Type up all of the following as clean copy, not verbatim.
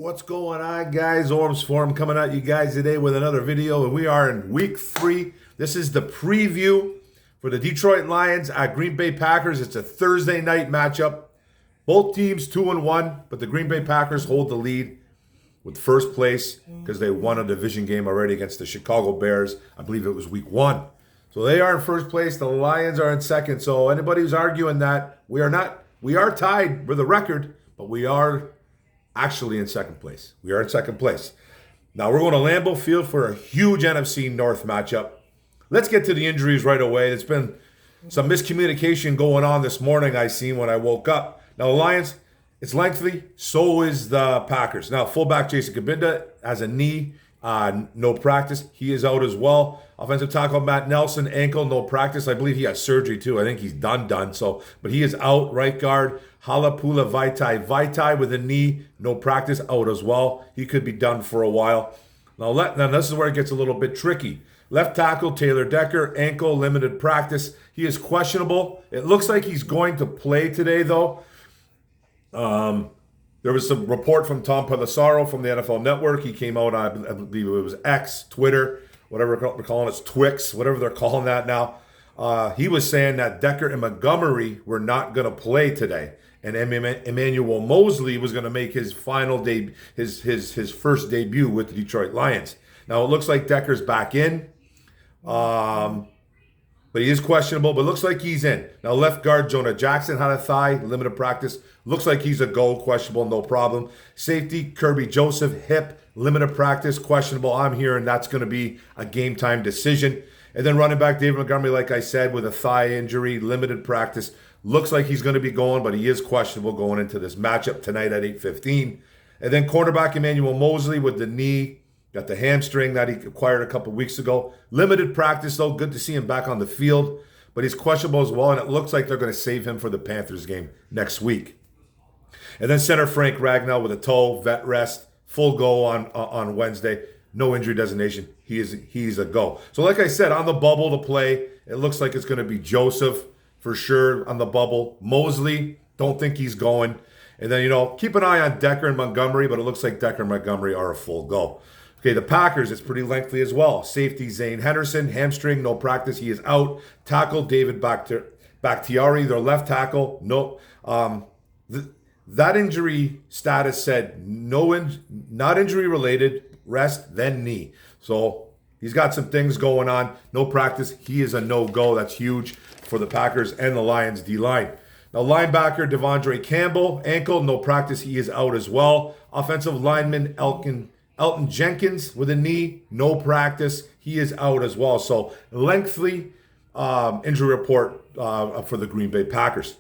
What's going on, guys? Orms Forum coming at you guys today with another video, and we are in week 3. This is the preview for the Detroit Lions at Green Bay Packers. It's a Thursday night matchup. Both teams 2-1, but the Green Bay Packers hold the lead with first place because they won a division game already against the Chicago Bears. I believe it was week 1. So they are in first place. The Lions are in second. So anybody who's arguing that we are not, we are tied with a record, but we are actually in second place. We are in second place. Now we're going to Lambeau Field for a huge NFC North matchup. Let's get to the injuries right away. There's been some miscommunication going on this morning I seen when I woke up. Now the Lions, it's lengthy. So is the Packers. Now fullback Jason Cabinda has a knee, no practice. He is out as well. Offensive tackle Matt Nelson, ankle, no practice. I believe he has surgery too. I think he's done. So, but he is out. Right guard Halapula Vaitai with a knee, no practice, out as well. He could be done for a while. Now this is where it gets a little bit tricky. Left tackle Taylor Decker, ankle, limited practice. He is questionable. It looks like he's going to play today though. There was some report from Tom Pelissero from the NFL Network. He came out on, I believe it was X, Twitter, whatever they're calling it, Twix, whatever they're calling that now. He was saying that Decker and Montgomery were not going to play today, and Emmanuel Moseley was going to make his final his first debut with the Detroit Lions. Now it looks like Decker's back in, but he is questionable. But it looks like he's in. Now left guard Jonah Jackson had a thigh, limited practice. Looks like he's a go, questionable, no problem. Safety Kirby Joseph, hip, limited practice, questionable. I'm hearing that's going to be a game time decision. And then running back David Montgomery, like I said, with a thigh injury, limited practice. Looks like he's going to be going, but he is questionable going into this matchup tonight at 8:15. And then cornerback Emmanuel Moseley with the knee, got the hamstring that he acquired a couple weeks ago. Limited practice, though. Good to see him back on the field, but he's questionable as well, and it looks like they're going to save him for the Panthers game next week. And then center Frank Ragnow with a toe, vet rest, full go on Wednesday. No injury designation. He's a go. So like I said, on the bubble to play, it looks like it's going to be Joseph for sure on the bubble. Moseley, don't think he's going. And then, keep an eye on Decker and Montgomery, but it looks like Decker and Montgomery are a full go. Okay, the Packers, it's pretty lengthy as well. Safety Zane Henderson, hamstring, no practice. He is out. Tackle David Bakhtiari, their left tackle. No. That injury status said not injury related, rest, then knee. So he's got some things going on. No practice. He is a no-go. That's huge for the Packers and the Lions D-line. Now linebacker Devondre Campbell, ankle, no practice. He is out as well. Offensive lineman Elton Jenkins with a knee, no practice. He is out as well. So lengthy injury report for the Green Bay Packers.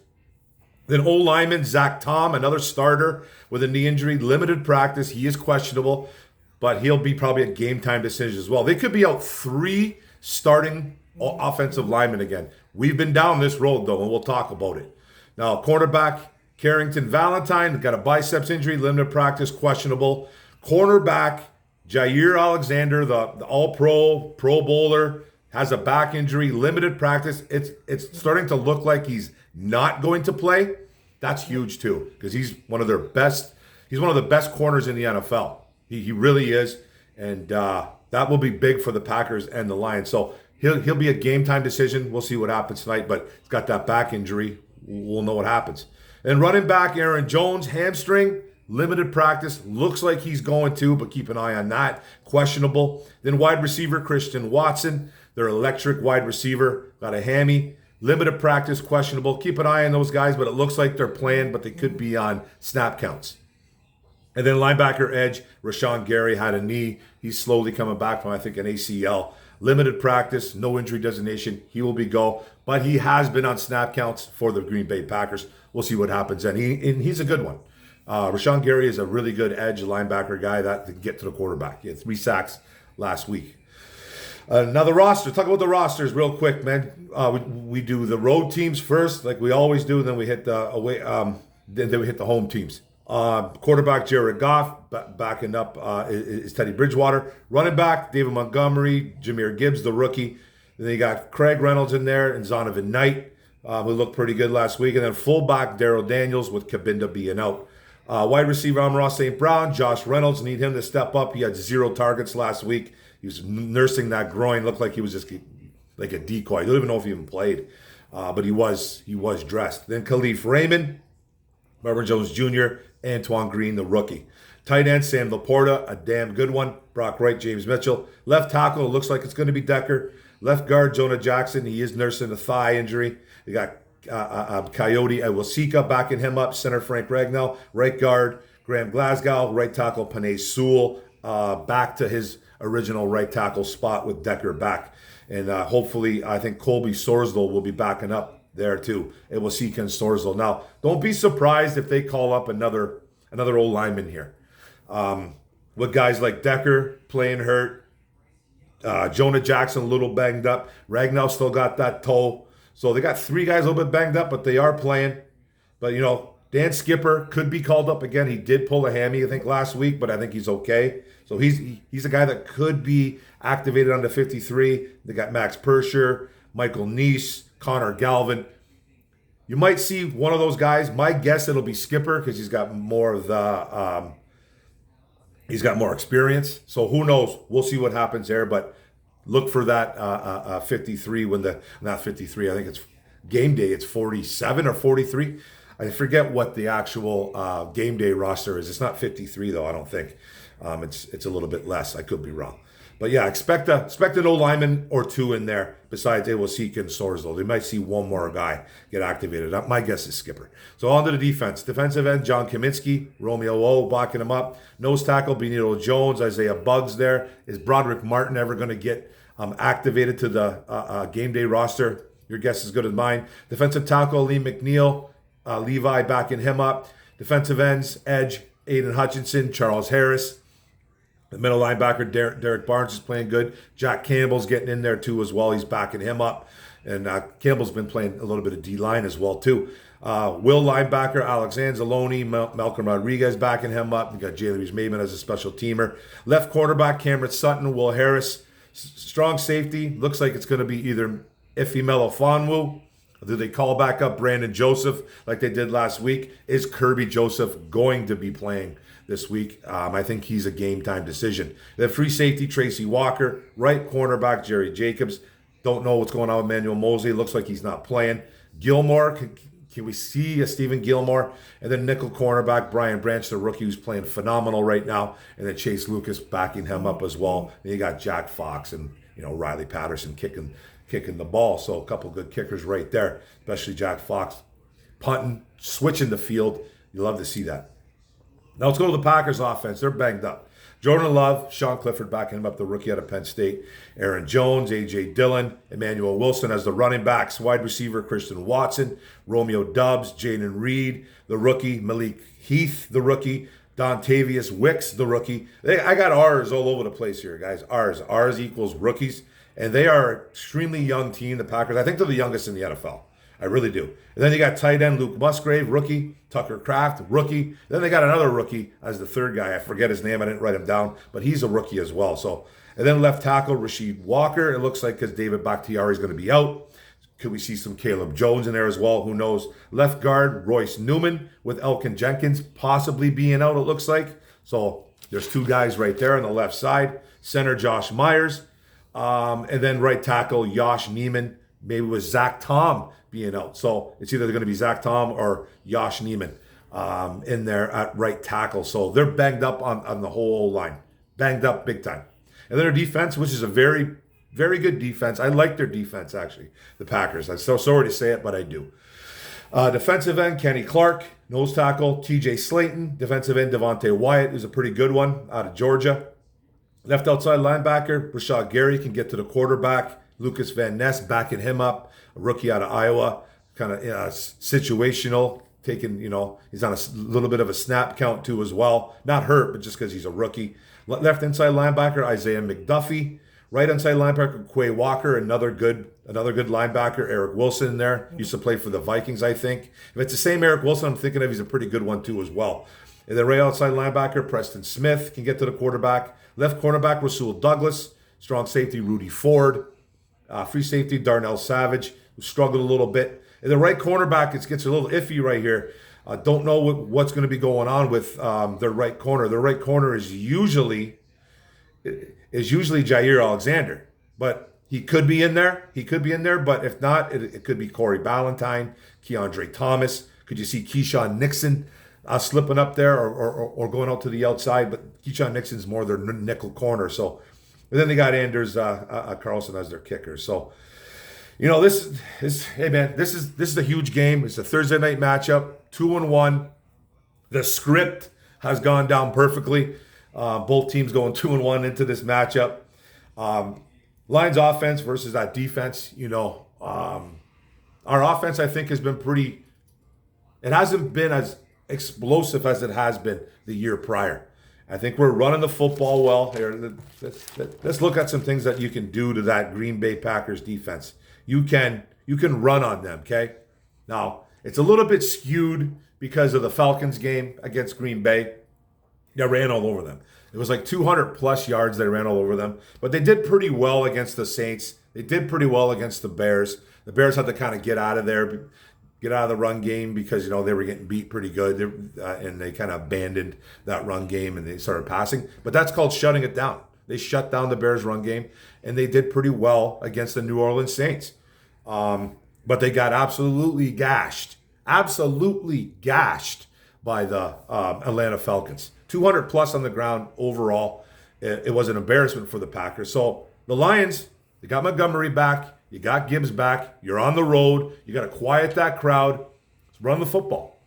Then O-lineman Zach Tom, another starter with a knee injury, limited practice. He is questionable, but he'll be probably a game time decision as well. They could be out 3 starting offensive linemen again. We've been down this road, though, and we'll talk about it. Now, cornerback Carrington Valentine got a biceps injury, limited practice, questionable. Cornerback Jair Alexander, the all-pro, Pro Bowler, has a back injury, limited practice. It's starting to look like he's not going to play. That's huge too, because he's one of their best. He's one of the best corners in the NFL. He really is, and that will be big for the Packers and the Lions. So he'll be a game time decision. We'll see what happens tonight, but he's got that back injury. We'll know what happens. And running back Aaron Jones, hamstring, limited practice. Looks like he's going to, but keep an eye on that. Questionable. Then wide receiver Christian Watson, their electric wide receiver, got a hammy. Limited practice, questionable. Keep an eye on those guys, but it looks like they're playing, but they could be on snap counts. And then linebacker edge, Rashawn Gary had a knee. He's slowly coming back from, I think, an ACL. Limited practice, no injury designation. He will be go, but he has been on snap counts for the Green Bay Packers. We'll see what happens. And he's a good one. Rashawn Gary is a really good edge linebacker guy that can get to the quarterback. He had 3 sacks last week. Now the roster. Talk about the rosters real quick, man. We do the road teams first, like we always do. Then we hit the away. Then we hit the home teams. Quarterback Jared Goff, backing up is Teddy Bridgewater. Running back David Montgomery, Jahmyr Gibbs, the rookie. Then you got Craig Reynolds in there and Zonovan Knight, who looked pretty good last week. And then fullback Daryl Daniels with Cabinda being out. Wide receiver Amon St. Brown, Josh Reynolds, need him to step up. He had 0 targets last week. He was nursing that groin. Looked like he was just like a decoy. I don't even know if he even played, but he was dressed. Then Khalif Raymond, Marvin Jones Jr., Antoine Green, the rookie. Tight end Sam Laporta, a damn good one. Brock Wright, James Mitchell. Left tackle, it looks like it's going to be Decker. Left guard Jonah Jackson, he is nursing a thigh injury. They got Coyote Iwasika backing him up. Center Frank Ragnall. Right guard Graham Glasgow. Right tackle Panay Sewell. Back to his original right tackle spot with Decker back. And hopefully, I think Colby Sorsdal will be backing up there too. Iwasika and Sorsdal. Now, don't be surprised if they call up another old lineman here. With guys like Decker playing hurt. Jonah Jackson a little banged up. Ragnall still got that toe. So they got 3 guys a little bit banged up, but they are playing. But, Dan Skipper could be called up again. He did pull a hammy, I think, last week, but I think he's okay. So he's a guy that could be activated on the 53. They got Max Persher, Michael Neese, Connor Galvin. You might see one of those guys. My guess it'll be Skipper because he's got more of the he's got more experience. So who knows? We'll see what happens there, but look for that 53 not 53, I think it's game day, it's 47 or 43. I forget what the actual game day roster is. It's not 53 though, I don't think. It's a little bit less. I could be wrong. But yeah, expect an old lineman or 2 in there besides Iwasika and Sorsdal. They might see one more guy get activated. My guess is Skipper. So on to the defense. Defensive end, John Kaminsky, Romeo O backing him up. Nose tackle, Benito Jones, Isaiah Buggs there. Is Broderick Martin ever going to get activated to the game day roster? Your guess is good as mine. Defensive tackle, Lee McNeil, Levi backing him up. Defensive ends, edge, Aiden Hutchinson, Charles Harris. The middle linebacker, Derek Barnes, is playing good. Jack Campbell's getting in there too as well. He's backing him up. And Campbell's been playing a little bit of D-line as well too. Will linebacker, Alex Anzalone, Malcolm Rodriguez backing him up. You got Jalen Reeves-Maybin as a special teamer. Left quarterback, Cameron Sutton, Will Harris. Strong safety. Looks like it's going to be either Ife Melifonwu. Do they call back up Brandon Joseph like they did last week? Is Kirby Joseph going to be playing this week? I think he's a game-time decision. Then free safety, Tracy Walker. Right cornerback, Jerry Jacobs. Don't know what's going on with Manuel Mosley. Looks like he's not playing. Gilmore, can we see a Stephen Gilmore? And then nickel cornerback, Brian Branch, the rookie, who's playing phenomenal right now. And then Chase Lucas backing him up as well. And you got Jack Fox and Riley Patterson kicking the ball. So a couple good kickers right there, especially Jack Fox. Punting, switching the field. You love to see that. Now let's go to the Packers offense. They're banged up. Jordan Love, Sean Clifford backing him up, the rookie out of Penn State. Aaron Jones, A.J. Dillon, Emmanuel Wilson as the running backs. Wide receiver, Christian Watson, Romeo Doubs, Jaden Reed, the rookie. Malik Heath, the rookie. Dontavius Wicks, the rookie. I got R's all over the place here, guys. R's equals rookies. And they are an extremely young team, the Packers. I think they're the youngest in the NFL. I really do. And then you got tight end Luke Musgrave, rookie. Tucker Kraft, rookie. Then they got another rookie as the third guy. I forget his name. I didn't write him down. But he's a rookie as well. So, and then left tackle Rasheed Walker. It looks like because David Bakhtiari is going to be out. Could we see some Caleb Jones in there as well? Who knows? Left guard Royce Newman with Elkin Jenkins possibly being out, it looks like. So there's 2 guys right there on the left side. Center Josh Myers. And then right tackle Josh Neiman, maybe with Zach Tom being out. So it's either going to be Zach Tom or Josh Neiman in there at right tackle. So they're banged up on the whole line. Banged up big time. And then their defense, which is a very, very good defense. I like their defense, actually, the Packers. I'm so sorry to say it, but I do. Defensive end, Kenny Clark. Nose tackle, TJ Slayton. Defensive end, Devontae Wyatt, who's a pretty good one out of Georgia. Left outside linebacker, Rashad Gary can get to the quarterback. Lucas Van Ness backing him up, a rookie out of Iowa, kind of situational, taking, he's on a little bit of a snap count too as well. Not hurt, but just because he's a rookie. Left inside linebacker, Isaiah McDuffie. Right inside linebacker, Quay Walker, another good linebacker. Eric Wilson in there, used to play for the Vikings, I think. If it's the same Eric Wilson, I'm thinking of he's a pretty good one too as well. And then right outside linebacker, Preston Smith can get to the quarterback. Left cornerback, Rasul Douglas. Strong safety, Rudy Ford. Free safety, Darnell Savage, who struggled a little bit. And the right cornerback, it gets a little iffy right here. Don't know what's going to be going on with their right corner. Their right corner is usually Jair Alexander, but he could be in there. He could be in there, but if not, it could be Corey Ballantyne, Keandre Thomas. Could you see Keyshawn Nixon slipping up there or going out to the outside? But Keyshawn Nixon's more their nickel corner. So, and then they got Anders Carlson as their kicker. So, this is a huge game. It's a Thursday night matchup, 2-1. The script has gone down perfectly. Both teams going 2-1 into this matchup. Lions offense versus that defense. Our offense, I think, has been pretty. It hasn't been as explosive as it has been the year prior. I think we're running the football well. Here, let's look at some things that you can do to that Green Bay Packers defense. You can run on them, okay? Now, it's a little bit skewed because of the Falcons game against Green Bay. They ran all over them. It was like 200-plus yards they ran all over them. But they did pretty well against the Saints. They did pretty well against the Bears. The Bears had to kind of get out of there, get out of the run game because, they were getting beat pretty good. And they kind of abandoned that run game and they started passing. But that's called shutting it down. They shut down the Bears run game, and they did pretty well against the New Orleans Saints. But they got absolutely gashed by the Atlanta Falcons. 200-plus on the ground overall. It was an embarrassment for the Packers. So the Lions, they got Montgomery back. You got Gibbs back. You're on the road. You got to quiet that crowd. Run the football.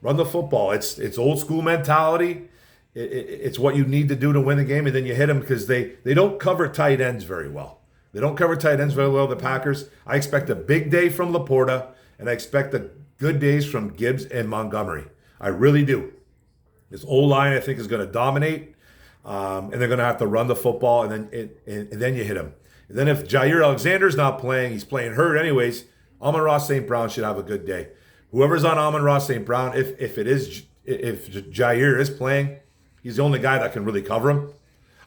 Run the football. It's old school mentality. It's what you need to do to win the game, and then you hit them because they don't cover tight ends very well. They don't cover tight ends very well, the Packers. I expect a big day from Laporta, and I expect the good days from Gibbs and Montgomery. I really do. This O-line, I think, is going to dominate, and they're going to have to run the football, and then you hit him. And then if Jair Alexander's not playing, he's playing hurt anyways, Amon-Ra St. Brown should have a good day. Whoever's on Amon-Ra St. Brown, if Jair is playing, he's the only guy that can really cover him.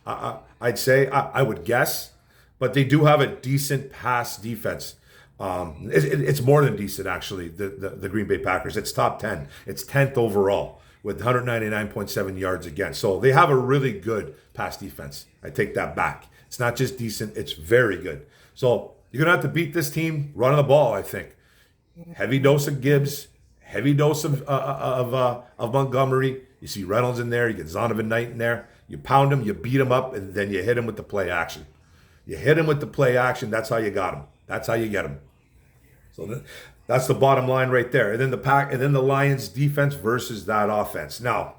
I'd say, I would guess. But they do have a decent pass defense. It's more than decent, actually, the Green Bay Packers. It's top 10. It's 10th overall with 199.7 yards against. So they have a really good pass defense. I take that back. It's not just decent. It's very good. So you're going to have to beat this team running the ball, I think. Heavy dose of Gibbs. Heavy dose of Montgomery. You see Reynolds in there. You get Zonovan Knight in there. You pound him. You beat him up. And then you hit him with the play action. You hit him with the play action. That's how you got him. That's how you get him. So that's the bottom line right there. And then the Lions defense versus that offense. Now,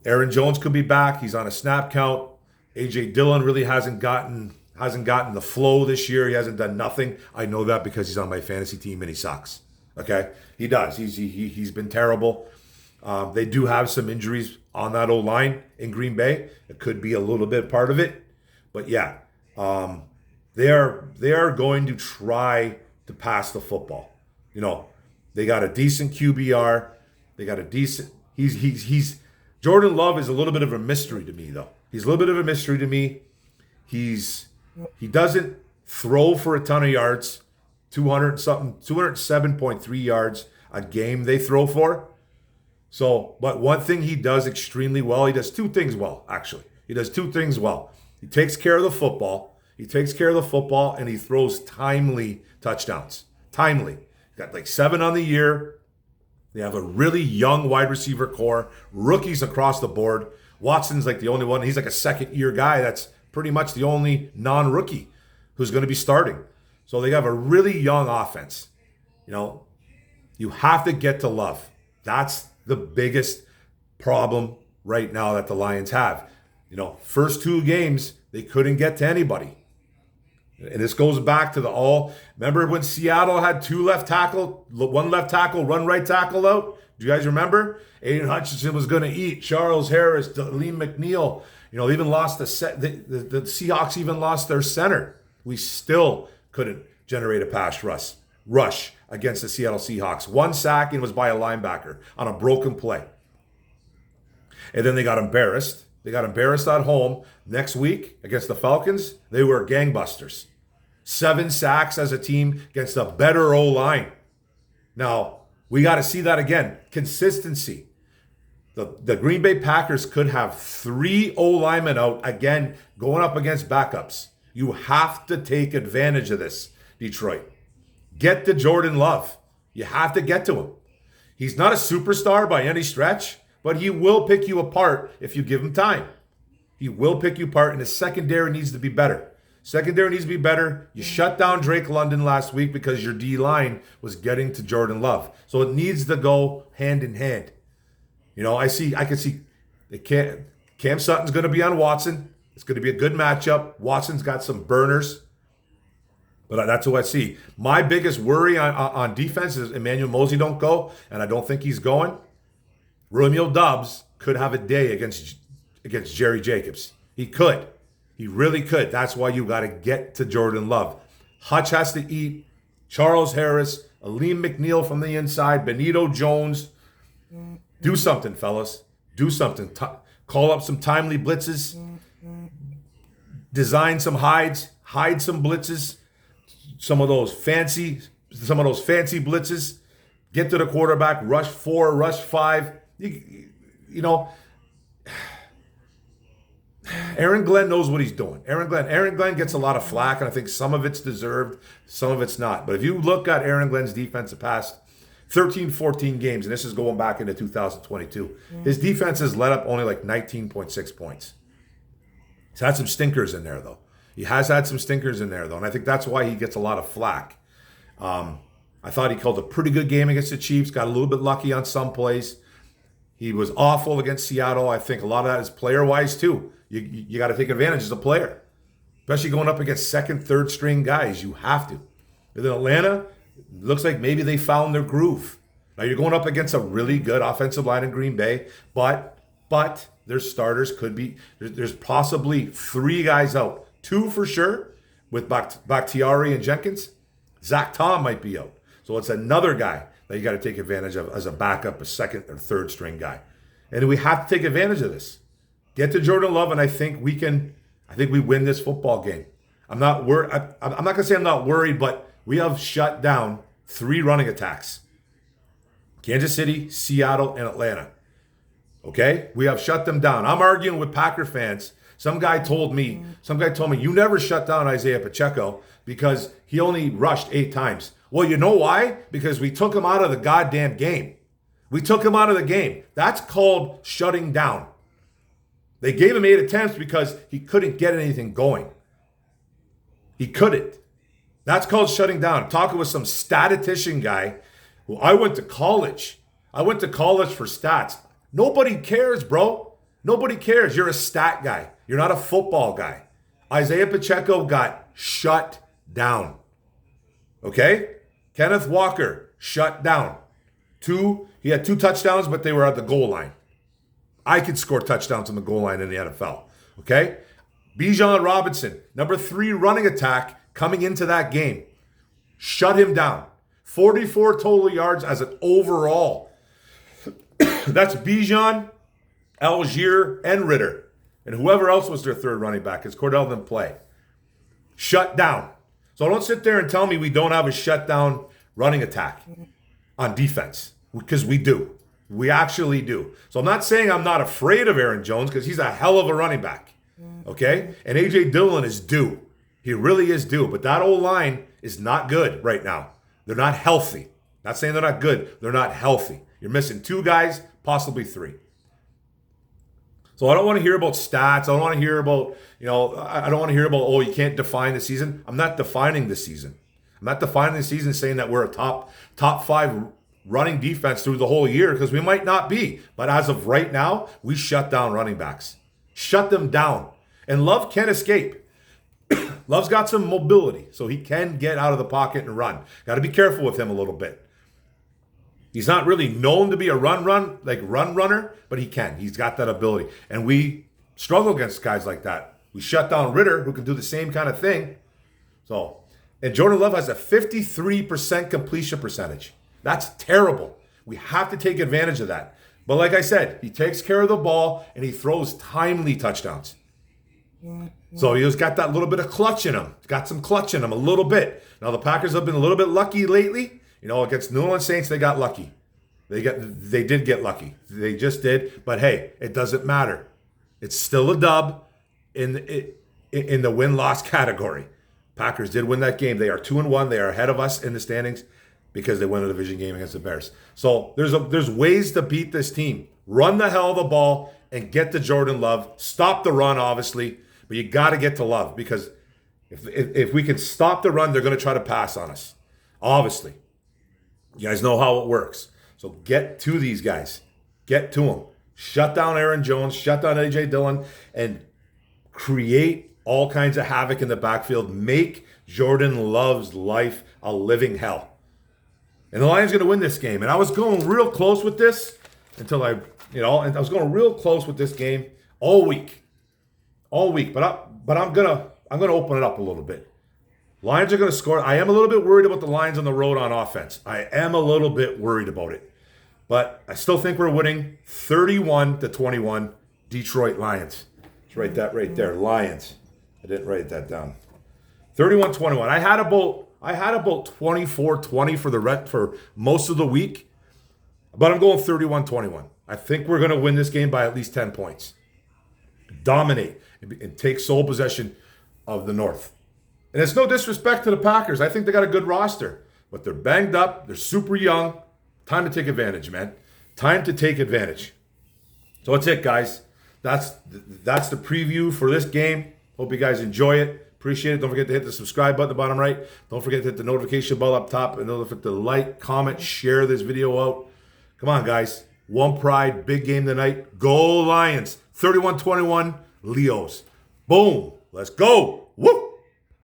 Aaron Jones could be back. He's on a snap count. AJ Dillon really hasn't gotten the flow this year. He hasn't done nothing. I know that because he's on my fantasy team and he sucks. Okay, he does. He's been terrible. They do have some injuries on that O-line in Green Bay. It could be a little bit part of it, but yeah. They are going to try to pass the football. They got a decent QBR. They got a decent. He's Jordan Love is a little bit of a mystery to me, though. He's a little bit of a mystery to me. He doesn't throw for a ton of yards. 207.3 yards a game they throw for. So, but one thing he does extremely well. He does two things well, actually. He does two things well. He takes care of the football. And he throws timely touchdowns. Timely. Got like 7 on the year. They have a really young wide receiver core. Rookies across the board. Watson's like the only one. He's like a second-year guy. That's pretty much the only non-rookie who's going to be starting. So they have a really young offense. You have to get to Love. That's the biggest problem right now that the Lions have. First 2 games, they couldn't get to anybody. And this goes back to remember when Seattle had 2 left tackle, 1 left tackle, 1 right tackle out? Do you guys remember? Aiden Hutchinson was going to eat. Charles Harris, Liam McNeil. They even lost the Seahawks even lost their center. We still couldn't generate a pass rush against the Seattle Seahawks. 1 sack and was by a linebacker on a broken play. And then they got embarrassed. They got embarrassed at home. Next week against the Falcons, they were gangbusters. 7 sacks as a team against a better O-line. Now, We got to see that again. Consistency. The Green Bay Packers could have 3 O-linemen out, again, going up against backups. You have to take advantage of this, Detroit. Get to Jordan Love. You have to get to him. He's not a superstar by any stretch, but he will pick you apart if you give him time. He will pick you apart, and the secondary needs to be better. Secondary needs to be better. You shut down Drake London last week because your D-line was getting to Jordan Love. So it needs to go hand in hand. You know, I can see Cam Sutton's going to be on Watson. It's going to be a good matchup. Watson's got some burners. But that's what I see. My biggest worry on defense is Emmanuel Mosley don't go, and I don't think he's going. Romeo Doubs could have a day against Jerry Jacobs. He could. He really could. That's why you got to get to Jordan Love. Hutch has to eat. Charles Harris, Aleem McNeil from the inside, Benito Jones. Do something, fellas. Do something. Call up some timely blitzes. Design some hides. Hide some blitzes. Some of those fancy blitzes. Get to the quarterback. Rush 4, rush 5. You know, Aaron Glenn knows what he's doing. Aaron Glenn gets a lot of flack, and I think some of it's deserved, some of it's not. But if you look at Aaron Glenn's defense the past 13, 14 games, and this is going back into 2022, his defense has let up only like 19.6 points. He's had some stinkers in there, though. He has had some stinkers in there, though, and I think that's why he gets a lot of flack. I thought he called a pretty good game against the Chiefs, got a little bit lucky on some plays. He was awful against Seattle. I think a lot of that is player-wise, too. You got to take advantage as a player, especially going up against second, third string guys. You have to. And then Atlanta, looks like maybe they found their groove. Now you're going up against a really good offensive line in Green Bay, but their starters could be, there's possibly 3 guys out. 2 for sure with Bakhtiari and Jenkins. Zach Tom might be out. So it's another guy that you got to take advantage of as a backup, a second or third string guy. And we have to take advantage of this. Get to Jordan Love, and I think we win this football game. I'm not worried. I'm not going to say I'm not worried, but we have shut down 3 running attacks. Kansas City, Seattle, and Atlanta. Okay? We have shut them down. I'm arguing with Packer fans. Some guy told me, you never shut down Isaiah Pacheco because he only rushed 8 times. Well, you know why? Because we took him out of the goddamn game. We took him out of the game. That's called shutting down. They gave him 8 attempts because he couldn't get anything going. He couldn't. That's called shutting down. I'm talking with some statistician guy who I went to college. I went to college for stats. Nobody cares, bro. Nobody cares. You're a stat guy. You're not a football guy. Isaiah Pacheco got shut down. Okay? Kenneth Walker, shut down. He had 2 touchdowns, but they were at the goal line. I could score touchdowns on the goal line in the NFL. Okay? Bijan Robinson, number 3 running attack coming into that game. Shut him down. 44 total yards as an overall. That's Bijan, Algier, and Ritter. And whoever else was their third running back, because Cordell didn't play. Shut down. So don't sit there and tell me we don't have a shutdown running attack on defense, because we do. We actually do. So I'm not saying I'm not afraid of Aaron Jones, because he's a hell of a running back. Okay? And A.J. Dillon is due. He really is due. But that O-line is not good right now. They're not healthy. Not saying they're not good. They're not healthy. You're missing 2 guys, possibly 3. So I don't want to hear about stats. I don't want to hear about, I don't want to hear about, you can't define the season. I'm not defining the season. I'm not defining the season saying that we're a top 5 running defense through the whole year, because we might not be. But as of right now, we shut down running backs. Shut them down. And Love can escape. Love's got some mobility, so he can get out of the pocket and run. Got to be careful with him a little bit. He's not really known to be a run runner, but he can. He's got that ability. And we struggle against guys like that. We shut down Ritter, who can do the same kind of thing. And Jordan Love has a 53% completion percentage. That's terrible. We have to take advantage of that. But like I said, he takes care of the ball and he throws timely touchdowns. So he's got that little bit of clutch in him. He's got some clutch in him a little bit. Now the Packers have been a little bit lucky lately. Against New Orleans Saints, they got lucky. They did get lucky. They just did. But hey, it doesn't matter. It's still a dub in the win-loss category. Packers did win that game. They are 2-1. They are ahead of us in the standings because they won a division game against the Bears. So there's ways to beat this team. Run the hell of the ball and get to Jordan Love. Stop the run, obviously, but you got to get to Love because if we can stop the run, they're going to try to pass on us. Obviously, you guys know how it works. So get to these guys. Get to them. Shut down Aaron Jones. Shut down A.J. Dillon, and create all kinds of havoc in the backfield. Make Jordan Love's life a living hell. And the Lions are going to win this game. And I was going real close with this until and I was going real close with this game all week. But I'm gonna open it up a little bit. Lions are going to score. I am a little bit worried about the Lions on the road on offense. I am a little bit worried about it. But I still think we're winning 31-21. Detroit Lions. Let's write that right there. Lions. I didn't write that down. 31-21. I had about 24-20 for most of the week, but I'm going 31-21. I think we're going to win this game by at least 10 points. Dominate and take sole possession of the North. And it's no disrespect to the Packers. I think they got a good roster, but they're banged up. They're super young. Time to take advantage, man. Time to take advantage. So that's it, guys. That's the preview for this game. Hope you guys enjoy it. Appreciate it. Don't forget to hit the subscribe button at the bottom right. Don't forget to hit the notification bell up top. And don't forget to like, comment, share this video out. Come on, guys. One pride, big game tonight. Go Lions. 31-21, Leos. Boom. Let's go.